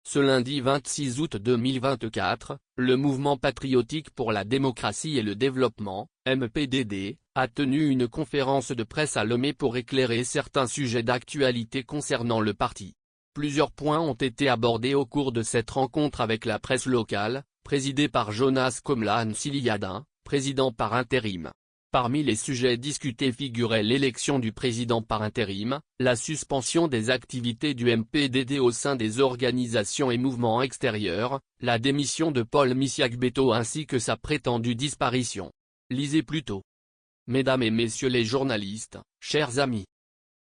Ce lundi 26 août 2024, le Mouvement patriotique pour la démocratie et le développement, MPDD, a tenu une conférence de presse à Lomé pour éclairer certains sujets d'actualité concernant le parti. Plusieurs points ont été abordés au cours de cette rencontre avec la presse locale, présidée par Jonas Komlan Siliadin, président par intérim. Parmi les sujets discutés figurait l'élection du président par intérim, la suspension des activités du MPDD au sein des organisations et mouvements extérieurs, la démission de Paul Missiagbeto ainsi que sa prétendue disparition. Lisez plus tôt. Mesdames et messieurs les journalistes, chers amis.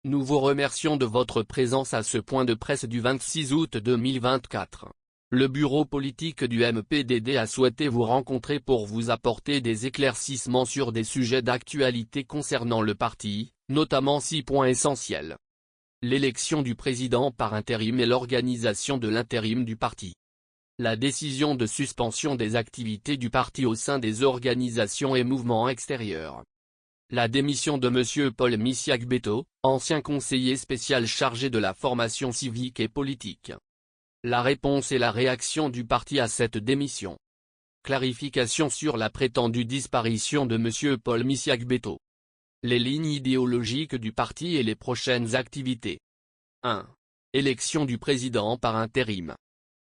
Nous vous remercions de votre présence à ce point de presse du 26 août 2024. Le bureau politique du MPDD a souhaité vous rencontrer pour vous apporter des éclaircissements sur des sujets d'actualité concernant le parti, notamment 6 points essentiels. L'élection du président par intérim et l'organisation de l'intérim du parti. La décision de suspension des activités du parti au sein des organisations et mouvements extérieurs. La démission de M. Paul Missiagbeto, ancien conseiller spécial chargé de la formation civique et politique. La réponse et la réaction du parti à cette démission. Clarification sur la prétendue disparition de M. Paul Missiagbeto. Les lignes idéologiques du parti et les prochaines activités. 1. Élection du président par intérim.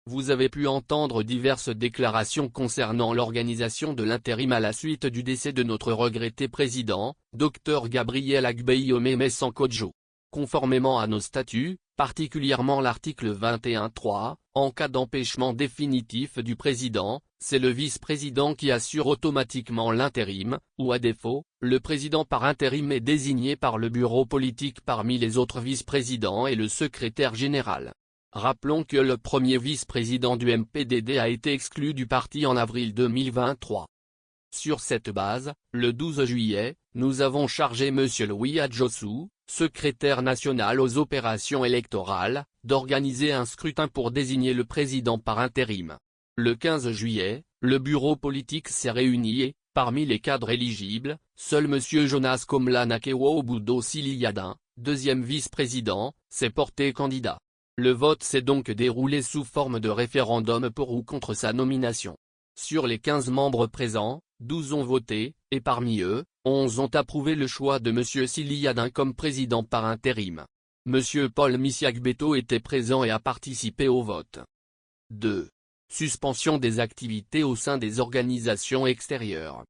Vous avez pu entendre diverses déclarations concernant l'organisation de l'intérim à la suite du décès de notre regretté président, Dr Gabriel Agbeyiome Sankodjo. Conformément à nos statuts, particulièrement l'article 21.3, en cas d'empêchement définitif du président, c'est le vice-président qui assure automatiquement l'intérim, ou à défaut, le président par intérim est désigné par le bureau politique parmi les autres vice-présidents et le secrétaire général. Rappelons que le premier vice-président du MPDD a été exclu du parti en avril 2023. Sur cette base, le 12 juillet, nous avons chargé M. Louis Adjossou, secrétaire national aux opérations électorales, d'organiser un scrutin pour désigner le président par intérim. Le 15 juillet, le bureau politique s'est réuni et, parmi les cadres éligibles, seul M. Jonas Komlan Akewo Siliadin, deuxième vice-président, s'est porté candidat. Le vote s'est donc déroulé sous forme de référendum pour ou contre sa nomination. Sur les 15 membres présents, 12 ont voté, et parmi eux, 11 ont approuvé le choix de M. Siliadin comme président par intérim. M. Paul Missiagbeto était présent et a participé au vote. 2. Suspension des activités au sein des organisations extérieures.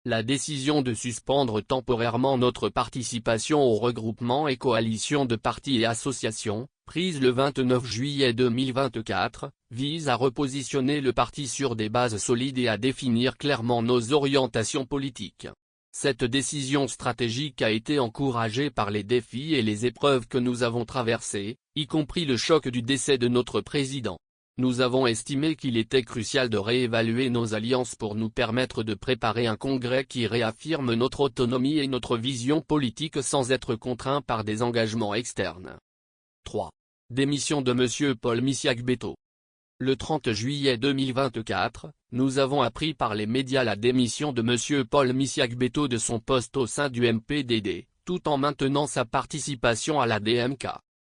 La décision de suspendre temporairement notre participation aux regroupements et coalitions de partis et associations, prise le 29 juillet 2024, vise à repositionner le parti sur des bases solides et à définir clairement nos orientations politiques. Cette décision stratégique a été encouragée par les défis et les épreuves que nous avons traversées, y compris le choc du décès de notre président. Nous avons estimé qu'il était crucial de réévaluer nos alliances pour nous permettre de préparer un congrès qui réaffirme notre autonomie et notre vision politique sans être contraint par des engagements externes. 3. Démission de M. Paul Missiagbeto. Le 30 juillet 2024, nous avons appris par les médias la démission de M. Paul Missiagbeto de son poste au sein du MPDD, tout en maintenant sa participation à la DMK.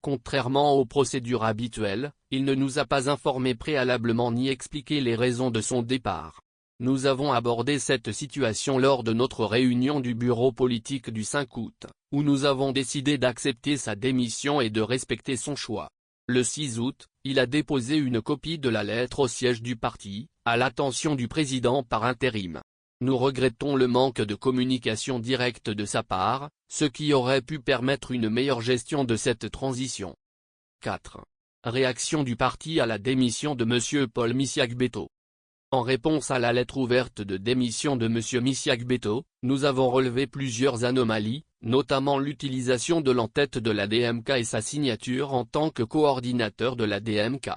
Contrairement aux procédures habituelles, il ne nous a pas informés préalablement ni expliqué les raisons de son départ. Nous avons abordé cette situation lors de notre réunion du bureau politique du 5 août, où nous avons décidé d'accepter sa démission et de respecter son choix. Le 6 août, il a déposé une copie de la lettre au siège du parti, à l'attention du président par intérim. Nous regrettons le manque de communication directe de sa part, ce qui aurait pu permettre une meilleure gestion de cette transition. 4. Réaction du parti à la démission de M. Paul Missiagbeto. En réponse à la lettre ouverte de démission de M. Missiagbeto, nous avons relevé plusieurs anomalies, notamment l'utilisation de l'entête de la DMK et sa signature en tant que coordinateur de la DMK.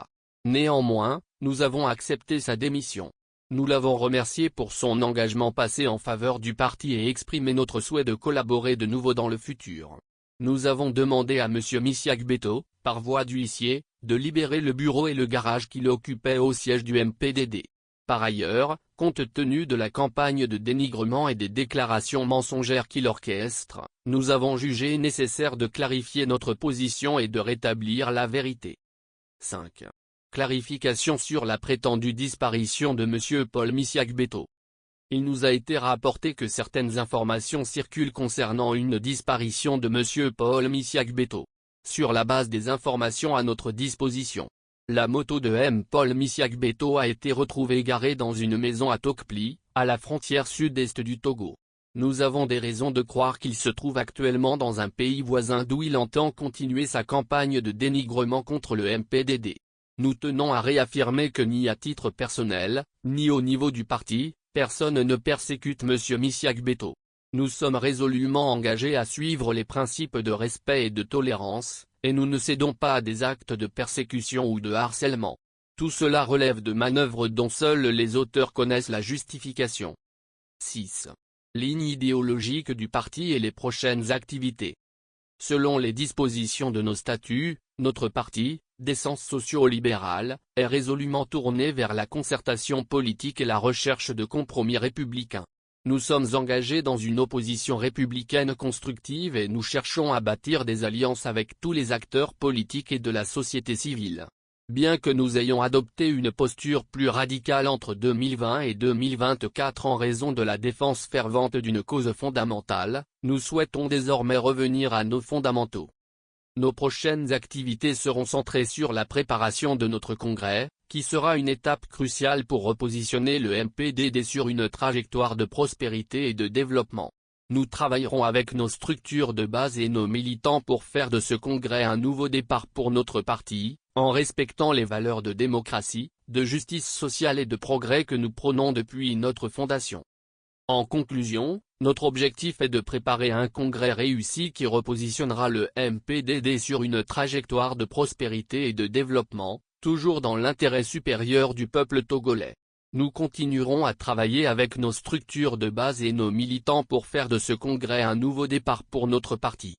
Néanmoins, nous avons accepté sa démission. Nous l'avons remercié pour son engagement passé en faveur du parti et exprimé notre souhait de collaborer de nouveau dans le futur. Nous avons demandé à M. Missiagbeto, par voie d'huissier, de libérer le bureau et le garage qu'il occupait au siège du MPDD. Par ailleurs, compte tenu de la campagne de dénigrement et des déclarations mensongères qu'il orchestre, nous avons jugé nécessaire de clarifier notre position et de rétablir la vérité. 5. Clarification sur la prétendue disparition de M. Paul Missia-Gbeto. Il nous a été rapporté que certaines informations circulent concernant une disparition de M. Paul Missia-Gbeto. Sur la base des informations à notre disposition, la moto de M. Paul Missia-Gbeto a été retrouvée garée dans une maison à Tokpli, à la frontière sud-est du Togo. Nous avons des raisons de croire qu'il se trouve actuellement dans un pays voisin d'où il entend continuer sa campagne de dénigrement contre le MPDD. Nous tenons à réaffirmer que ni à titre personnel, ni au niveau du parti, personne ne persécute M. Missia-Gbeto. Nous sommes résolument engagés à suivre les principes de respect et de tolérance, et nous ne cédons pas à des actes de persécution ou de harcèlement. Tout cela relève de manœuvres dont seuls les auteurs connaissent la justification. 6. Ligne idéologique du parti et les prochaines activités. Selon les dispositions de nos statuts, notre parti, d'essence socio-libérale, est résolument tourné vers la concertation politique et la recherche de compromis républicains. Nous sommes engagés dans une opposition républicaine constructive et nous cherchons à bâtir des alliances avec tous les acteurs politiques et de la société civile. Bien que nous ayons adopté une posture plus radicale entre 2020 et 2024 en raison de la défense fervente d'une cause fondamentale, nous souhaitons désormais revenir à nos fondamentaux. Nos prochaines activités seront centrées sur la préparation de notre congrès, qui sera une étape cruciale pour repositionner le MPDD sur une trajectoire de prospérité et de développement. Nous travaillerons avec nos structures de base et nos militants pour faire de ce congrès un nouveau départ pour notre parti, en respectant les valeurs de démocratie, de justice sociale et de progrès que nous prônons depuis notre fondation. En conclusion, notre objectif est de préparer un congrès réussi qui repositionnera le MPDD sur une trajectoire de prospérité et de développement, toujours dans l'intérêt supérieur du peuple togolais. Nous continuerons à travailler avec nos structures de base et nos militants pour faire de ce congrès un nouveau départ pour notre parti.